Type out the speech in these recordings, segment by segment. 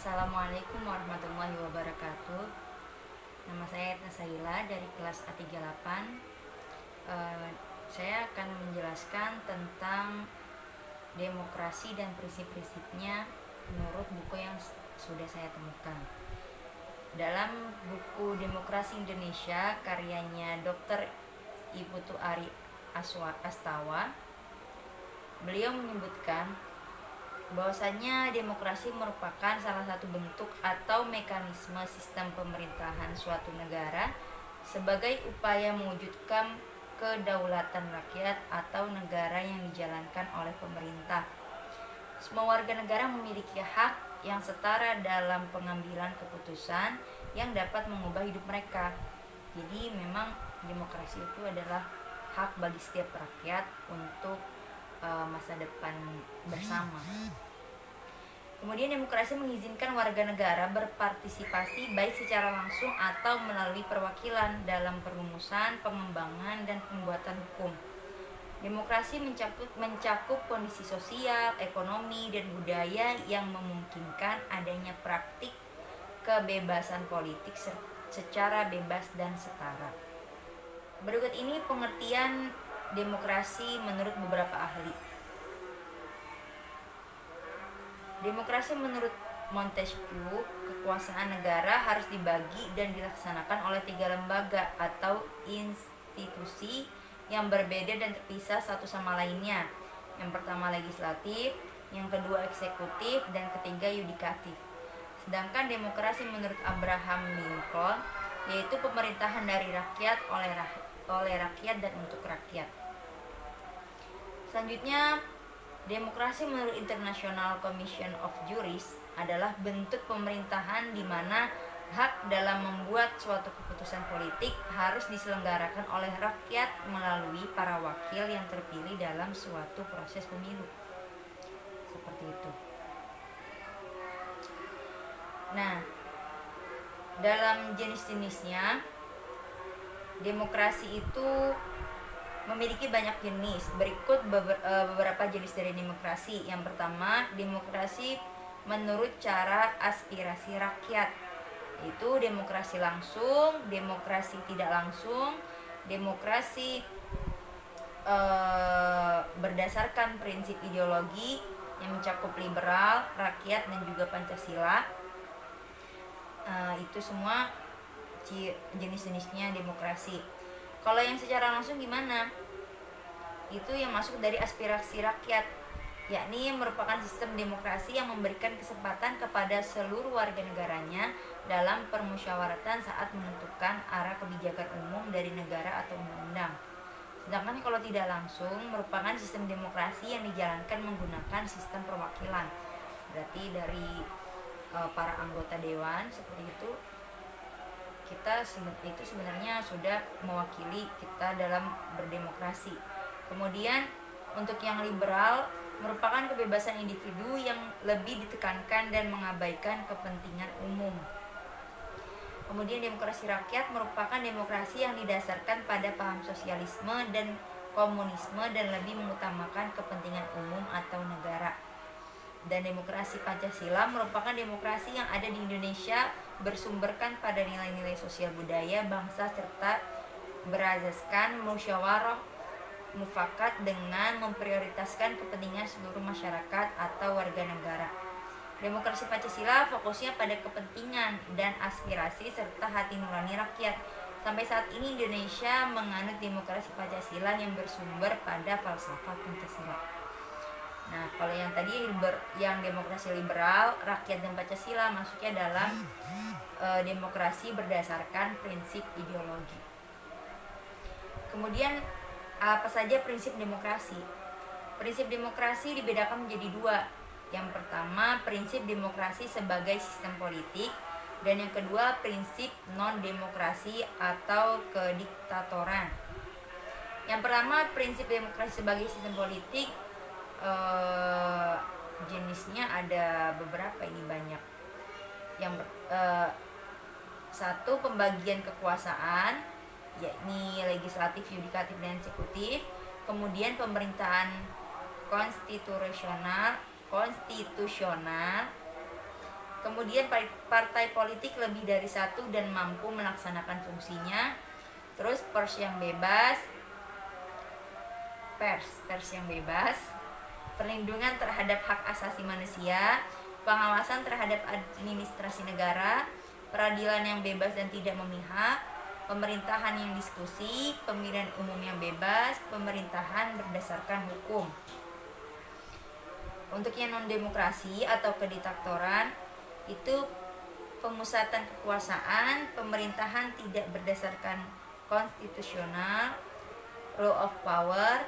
Assalamualaikum warahmatullahi wabarakatuh. Nama saya Etna Saila dari kelas A38. Saya akan menjelaskan tentang demokrasi dan prinsip-prinsipnya menurut buku yang sudah saya temukan. Dalam buku Demokrasi Indonesia karyanya Dr. Iputu Ari Astawa, beliau menyebutkan bahwasanya demokrasi merupakan salah satu bentuk atau mekanisme sistem pemerintahan suatu negara sebagai upaya mewujudkan kedaulatan rakyat atau negara yang dijalankan oleh pemerintah. Semua warga negara memiliki hak yang setara dalam pengambilan keputusan yang dapat mengubah hidup mereka. Jadi memang demokrasi itu adalah hak bagi setiap rakyat untuk masa depan bersama. Kemudian demokrasi mengizinkan warga negara berpartisipasi baik secara langsung atau melalui perwakilan dalam perumusan, pengembangan, dan pembuatan hukum. Demokrasi mencakup kondisi sosial, ekonomi, dan budaya yang memungkinkan adanya praktik kebebasan politik secara bebas dan setara. Berikut ini pengertian demokrasi menurut beberapa ahli. Demokrasi menurut Montesquieu, kekuasaan negara harus dibagi dan dilaksanakan oleh 3 lembaga atau institusi yang berbeda dan terpisah satu sama lainnya. Yang pertama legislatif, yang kedua eksekutif, dan ketiga yudikatif. Sedangkan demokrasi menurut Abraham Lincoln yaitu pemerintahan dari rakyat, oleh rakyat, dan untuk rakyat. Selanjutnya, demokrasi menurut International Commission of Jurists adalah bentuk pemerintahan di mana hak dalam membuat suatu keputusan politik harus diselenggarakan oleh rakyat melalui para wakil yang terpilih dalam suatu proses pemilu. Seperti itu. Nah, dalam jenis-jenisnya, demokrasi itu memiliki banyak jenis. Berikut beberapa jenis dari demokrasi. Yang pertama, demokrasi menurut cara aspirasi rakyat. Itu demokrasi langsung, demokrasi tidak langsung, demokrasi berdasarkan prinsip ideologi yang mencakup liberal, rakyat, dan juga Pancasila. Itu semua jenis-jenisnya demokrasi. Kalau yang secara langsung gimana? Itu yang masuk dari aspirasi rakyat, yakni merupakan sistem demokrasi yang memberikan kesempatan kepada seluruh warga negaranya dalam permusyawaratan saat menentukan arah kebijakan umum dari negara atau undang-undang. Sedangkan kalau tidak langsung merupakan sistem demokrasi yang dijalankan menggunakan sistem perwakilan. Berarti dari para anggota dewan seperti itu, kita itu sebenarnya sudah mewakili kita dalam berdemokrasi. Kemudian untuk yang liberal merupakan kebebasan individu yang lebih ditekankan dan mengabaikan kepentingan umum. Kemudian demokrasi rakyat merupakan demokrasi yang didasarkan pada paham sosialisme dan komunisme dan lebih mengutamakan kepentingan umum atau negara. Dan demokrasi Pancasila merupakan demokrasi yang ada di Indonesia, bersumberkan pada nilai-nilai sosial budaya bangsa serta berasaskan musyawarah mufakat dengan memprioritaskan kepentingan seluruh masyarakat atau warga negara. Demokrasi Pancasila fokusnya pada kepentingan dan aspirasi serta hati nurani rakyat. Sampai saat ini Indonesia menganut demokrasi Pancasila yang bersumber pada falsafah Pancasila. Nah, kalau yang tadi yang demokrasi liberal, rakyat, dan Pancasila masuknya dalam demokrasi berdasarkan prinsip ideologi. Kemudian apa saja prinsip demokrasi? Prinsip demokrasi dibedakan menjadi 2. Yang pertama, prinsip demokrasi sebagai sistem politik, dan yang kedua, prinsip non-demokrasi atau kediktatoran. Yang pertama, prinsip demokrasi sebagai sistem politik, jenisnya ada beberapa, ini banyak. Yang satu, pembagian kekuasaan, yakni legislatif, yudikatif, dan eksekutif. Kemudian pemerintahan konstitusional, Kemudian partai politik lebih dari satu dan mampu melaksanakan fungsinya. Terus pers yang bebas, perlindungan terhadap hak asasi manusia, pengawasan terhadap administrasi negara, peradilan yang bebas dan tidak memihak, pemerintahan yang diskusi, pemilihan umum yang bebas, pemerintahan berdasarkan hukum. Untuk yang non-demokrasi atau kediktatoran, itu pemusatan kekuasaan, pemerintahan tidak berdasarkan konstitusional, law of power,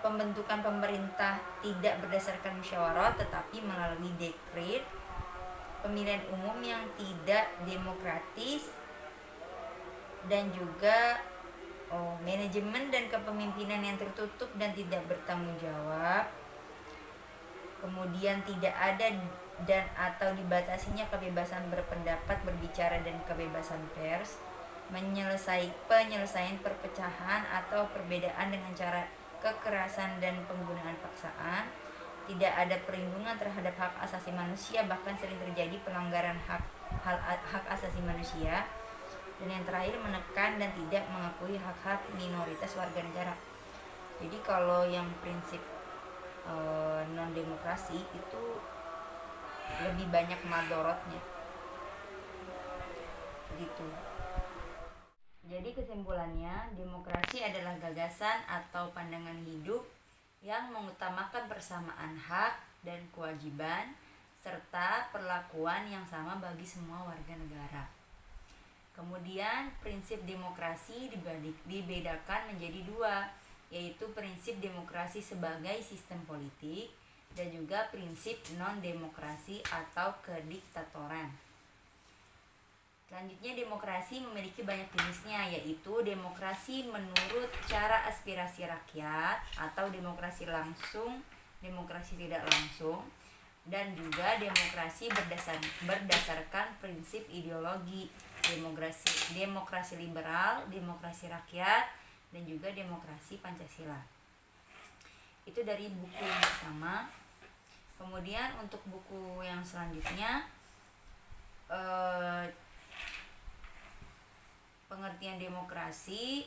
pembentukan pemerintah tidak berdasarkan musyawarah tetapi melalui dekret, pemilihan umum yang tidak demokratis, dan juga manajemen dan kepemimpinan yang tertutup dan tidak bertanggung jawab. Kemudian tidak ada dan atau dibatasinya kebebasan berpendapat, berbicara, dan kebebasan pers, penyelesaian perpecahan atau perbedaan dengan cara kekerasan dan penggunaan paksaan, tidak ada perlindungan terhadap hak asasi manusia, bahkan sering terjadi pelanggaran hak asasi manusia, dan yang terakhir menekan dan tidak mengakui hak-hak minoritas warga negara. Jadi kalau yang prinsip non demokrasi itu lebih banyak madorotnya gitu. Jadi kesimpulannya, demokrasi adalah gagasan atau pandangan hidup yang mengutamakan persamaan hak dan kewajiban serta perlakuan yang sama bagi semua warga negara. Kemudian prinsip demokrasi dibedakan menjadi dua, yaitu prinsip demokrasi sebagai sistem politik dan juga prinsip non-demokrasi atau kediktatoran. Selanjutnya, demokrasi memiliki banyak jenisnya, yaitu demokrasi menurut cara aspirasi rakyat atau demokrasi langsung, demokrasi tidak langsung, dan juga demokrasi berdasarkan prinsip ideologi, demokrasi liberal, demokrasi rakyat, dan juga demokrasi Pancasila. Itu dari buku yang pertama. Kemudian untuk buku yang selanjutnya, pengertian demokrasi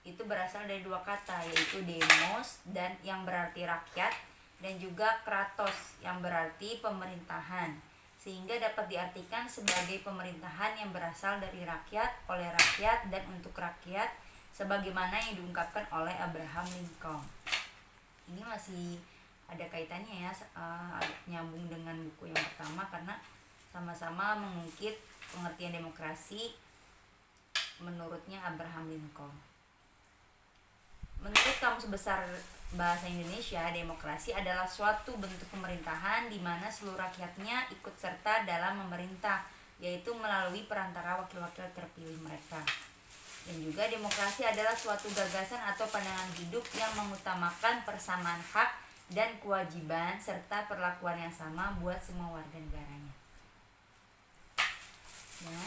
itu berasal dari dua kata, yaitu demos dan yang berarti rakyat, dan juga kratos yang berarti pemerintahan, sehingga dapat diartikan sebagai pemerintahan yang berasal dari rakyat, oleh rakyat, dan untuk rakyat, sebagaimana yang diungkapkan oleh Abraham Lincoln. Ini masih ada kaitannya ya, nyambung dengan buku yang pertama karena sama-sama mengungkit pengertian demokrasi menurutnya Abraham Lincoln. Menurut Kamus Besar Bahasa Indonesia, demokrasi adalah suatu bentuk pemerintahan di mana seluruh rakyatnya ikut serta dalam memerintah, yaitu melalui perantara wakil-wakil terpilih mereka. Dan juga demokrasi adalah suatu gagasan atau pandangan hidup yang mengutamakan persamaan hak dan kewajiban serta perlakuan yang sama buat semua warga negaranya. Ya.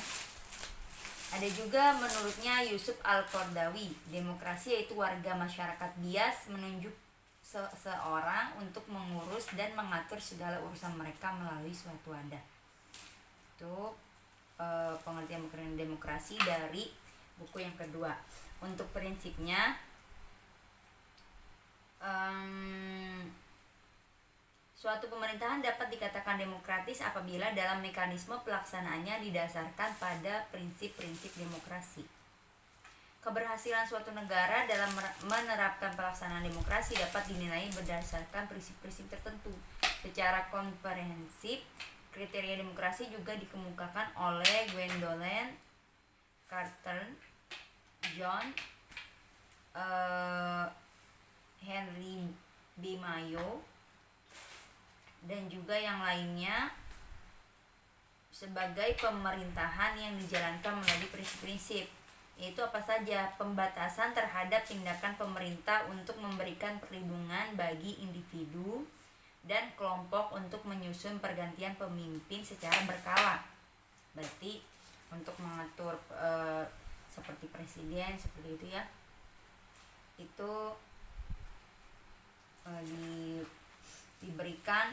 Ada juga menurutnya Yusuf Al-Qaradawi, demokrasi yaitu warga masyarakat bias menunjuk seseorang untuk mengurus dan mengatur segala urusan mereka melalui suatu wadah. Itu pengertian demokrasi dari buku yang kedua. Untuk prinsipnya, suatu pemerintahan dapat dikatakan demokratis apabila dalam mekanisme pelaksanaannya didasarkan pada prinsip-prinsip demokrasi. Keberhasilan suatu negara dalam menerapkan pelaksanaan demokrasi dapat dinilai berdasarkan prinsip-prinsip tertentu. Secara komprehensif, kriteria demokrasi juga dikemukakan oleh Gwendolyn Carter, John Henry B. Mayo, dan juga yang lainnya sebagai pemerintahan yang dijalankan melalui prinsip-prinsip, yaitu apa saja? Pembatasan terhadap tindakan pemerintah untuk memberikan perlindungan bagi individu dan kelompok untuk menyusun pergantian pemimpin secara berkala. Berarti untuk mengatur seperti presiden, seperti itu ya, itu diberikan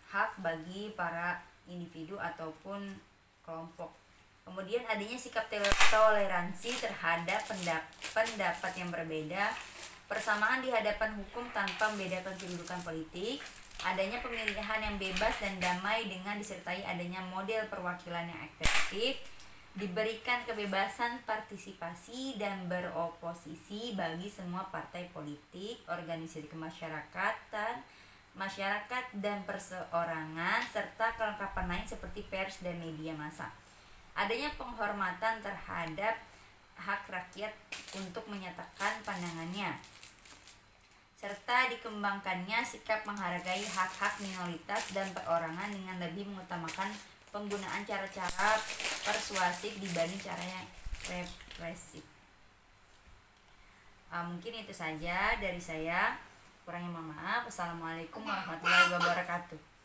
hak bagi para individu ataupun kelompok. Kemudian adanya sikap toleransi terhadap pendapat yang berbeda, persamaan di hadapan hukum tanpa membedakan kedudukan politik, adanya pemilihan yang bebas dan damai dengan disertai adanya model perwakilan yang efektif, diberikan kebebasan partisipasi dan beroposisi bagi semua partai politik, organisasi kemasyarakatan, masyarakat dan perseorangan, serta kelengkapan lain seperti pers dan media massa. Adanya penghormatan terhadap hak rakyat untuk menyatakan pandangannya, serta dikembangkannya sikap menghargai hak-hak minoritas dan perorangan dengan lebih mengutamakan penggunaan cara-cara persuasif dibanding cara yang represif. Mungkin itu saja dari saya. Kurangnya mohon maaf. Assalamualaikum warahmatullahi wabarakatuh.